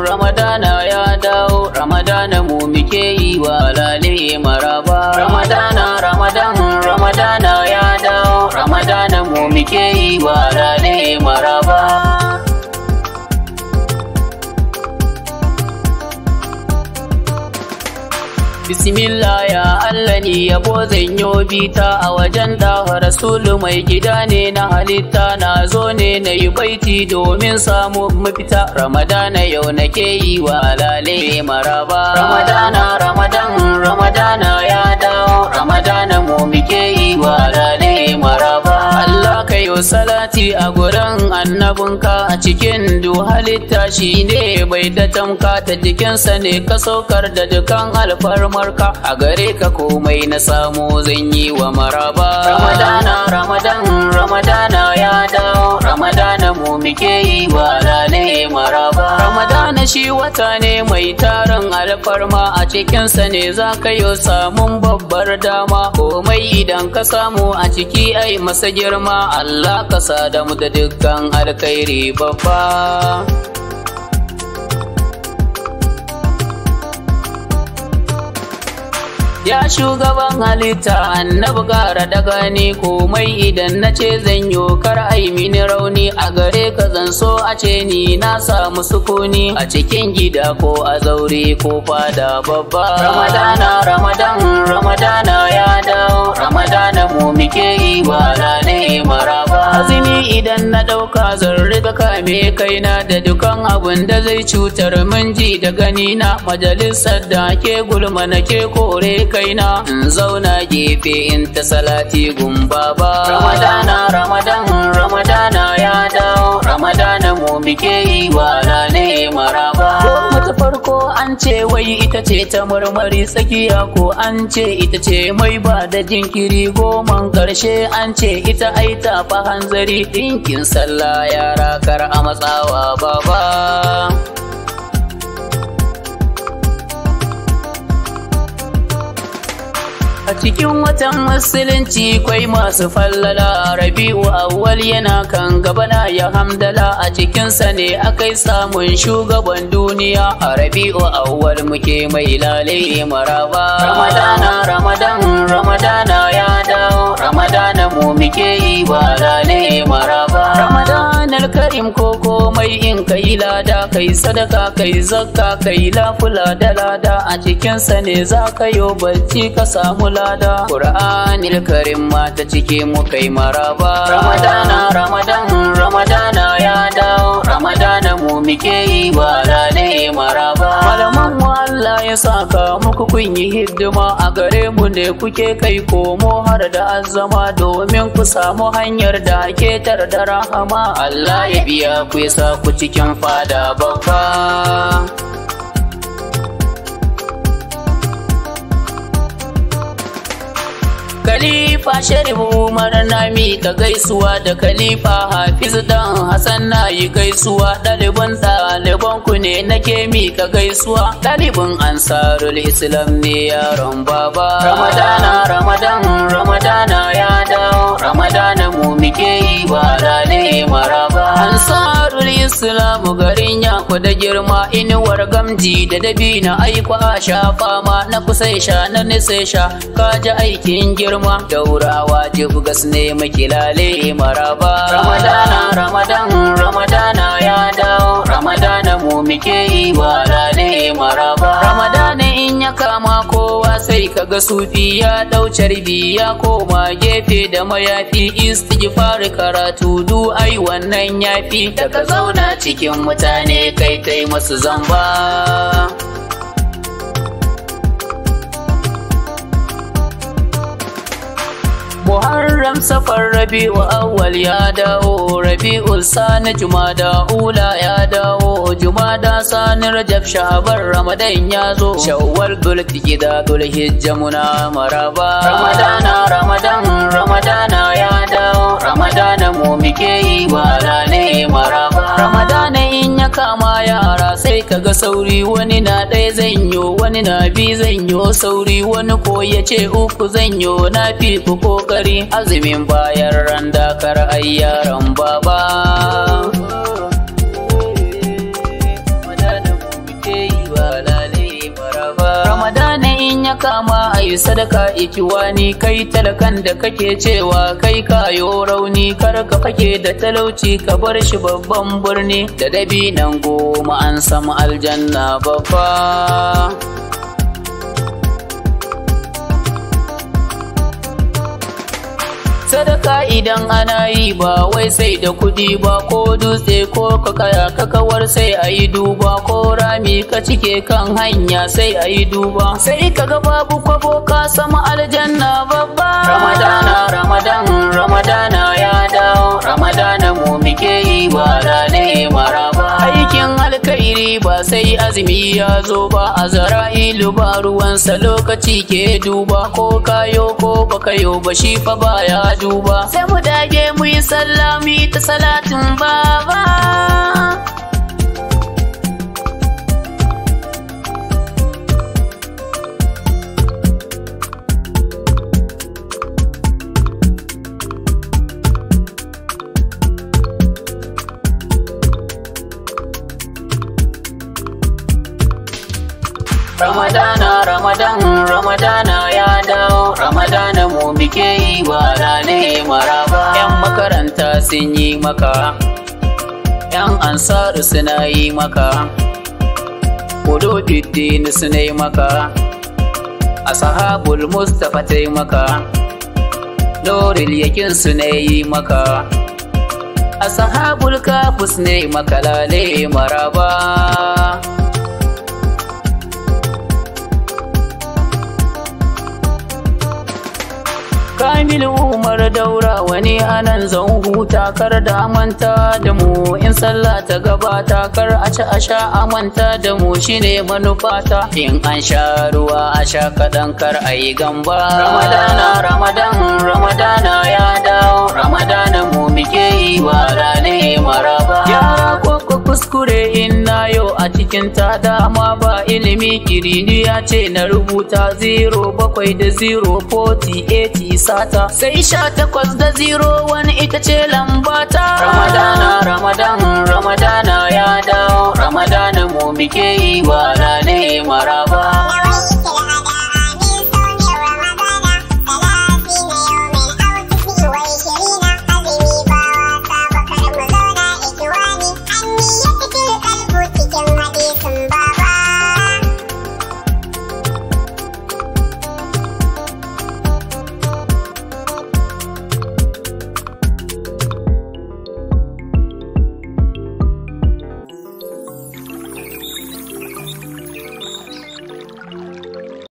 Ramadana ya dawo, Ramadana mu muke yi wa lale maraba. Ramadana ya dawo, Ramadana mu muke yi wa lale maraba. Bismillah ya Allah ni yabo zan yo bita a wajen dawa rasulu mai gida ne na halitta, na zo ne na yi baiti domin samu mafita. Ramadana yau nake yi wa lale maraba. Ramadana ya dawo, Ramadana mu muke yi wa lale maraba. Allah ka yo salati a gurin annabinka, a cikin du halitta shi ne bai da tamka, ta jikinsa ne ka saukar da dukan alfarmarka, a gare ka komai na samu zan yi wa maraba. Ramadana ya dawo, Ramadana mu muke yi wa lale maraba. Ramadana shi wata ne mai tarin alfarma, a cikinsa ne za ka yi samun babbar dama, komai idan ka samu a ciki ai masa girma. Allah ka sada mu da dukkan alkhairi babba. Ya shugaban halitta annabi gara da gani, komai idan na ce zan yo kar ai mini rauni, a gare ka zan so a ce ni na samu sukuni, a cikin gida ko a zaure ko fada babba. Ramadana ya dawo, Ramadana mu muke yi wa lale maraba. Azumi idan na ɗauka zan riga kame kaina da dukan abin da zai cutar min ji da gani na, majalisar da ke gulma na ke kore kaina, in zauna gefe in ta salati gumbaba. Ramadana ya dawo, Ramadana mu muke yi wa lale maraba. Ko ta farko an ce wai ita ce ta marmari, tsakiya ko an ce ita ce mai ba da jinkiri, goman karshe an ce ita ai ta fa hanzari, dinkin sallah yara kar a matsawa baba. A cikin watan musulunci kwai masu fallala, Rabi'u awwal yana kan gaba na ya hamdala, a cikinsa ne akai samun shugaban duniya, a Rabi'u awwal muke mai lale maraba. Ramadana ya dawo, Ramadana mu muke yi wa lale maraba. Ramadanal karim ko komai in kai lada, kai sadaka kai zakka kai lafula da lada, a cikinsa ne za ka yo bacci ka samu lada. Qur'anil karim ma ta cike mu kai maraba. Ramadana ya dawo, Ramadana mu muke yi wa lale maraba. Malaman mu Allah ya saka muku kun yi hidima, a gare mu ne kuke kai komo har da azama, domin ku samu hanyar da ke tar da rahama. Allah ya biya ku ya sa ku cikin fada babba. Khalifa Sharif Umar na miƙa gaisuwa, da Khalifa Hafiz dan Hassan na yi gaisuwa, ɗaliban ku ne nake miƙa gaisuwa, ɗalibin Ansarul Islam ne yaron baba. Ramadana ya dawo, Ramadana mu muke yi wa lale maraba. Ansarul Islam garin yaku da girma, inuwar gamji da dabina aiko a shafa ma, na kusa sha na nisa sha, kaji aikin girma, daurawa jibu gas ne makilale maraba. Ramadana ya dawo, Ramadana mu muke yi wa lale maraba. Ramadana in ya kama kowa sai kaga sufi ya dau carbi ya koma gefe da mayafi, istighfar karatu du ai wannan yafi, da ka zauna cikin mutane kai tai masu zamba. Muharram Safar Rabi'u awwal ya dawo, Rabi'ul Sani Jumada ula ya dawo, Jumada Sani Rajab Sha'ban Ramadan ya zo, Shawwal Dhulqa'da Dhulhijja muna maraba. Ramadana ya dawo, Ramadana mu muke yi wa lale maraba. Ramadana in ya kama yara sai kaga sauri, wani na ɗaya zanyo, wani na biyu zanyo sauri, wani ko ya ce uku zanyo, na fi ku kokari, azumin bayan ran dakar ai yaran baba. in ya kama ayi sadaka ikiwani, kai talakan da kake cewa kai kayo rauni, kar ka fake da talauci ka bar shi babban birni, da dabinan goma an samu aljanna babba. Sadaka idan ana yi ba wai sai da kudi ba, ko dutse ko kakaya kakawar sai a yi duba, ko rami ka cike kan hanya sai a yi duba, sai kaga babu kwabo ka sama aljanna babba. Ramadana ya dawo, Ramadana mu muke yi wa lale maraba. Aikin alkhairi ba sai azumi ya zo ba, Azra'ilu ba ruwansa lokaci ke duba, ko kayo ko bakayo ba shi fa baya duba, sai mu dage mu yi sallami ta salatin baba. Ramadana ya dawo, Ramadana mu muke yi wa lale maraba. Yan makaranta sun yi maka, yan ansaru suna yi maka, Kududdin suna yi maka, Ashabul Mustafa ta yi maka, Nuril Yakin suna yi maka, Ashabul Kahfi suna yi maka lale maraba. Kamilu Umar Daura wani anan zan huta, kar da manta da mu in sallah ta gabata, kar a ci a sha a manta da mu shine manufata, in an sha ruwa a sha kaɗan kar a yi gamba. Ramadana ya dawo, Ramadana mu muke yi wa lale maraba. Yara ko kuskure inna yau a cikin ta dama ba ilimi, kirini ya ce na rubuta 07 da 040 sata, sai 18 da 01 ita ce lambata. Ramadana ya dawo, Ramadana mu muke yi wa lale maraba.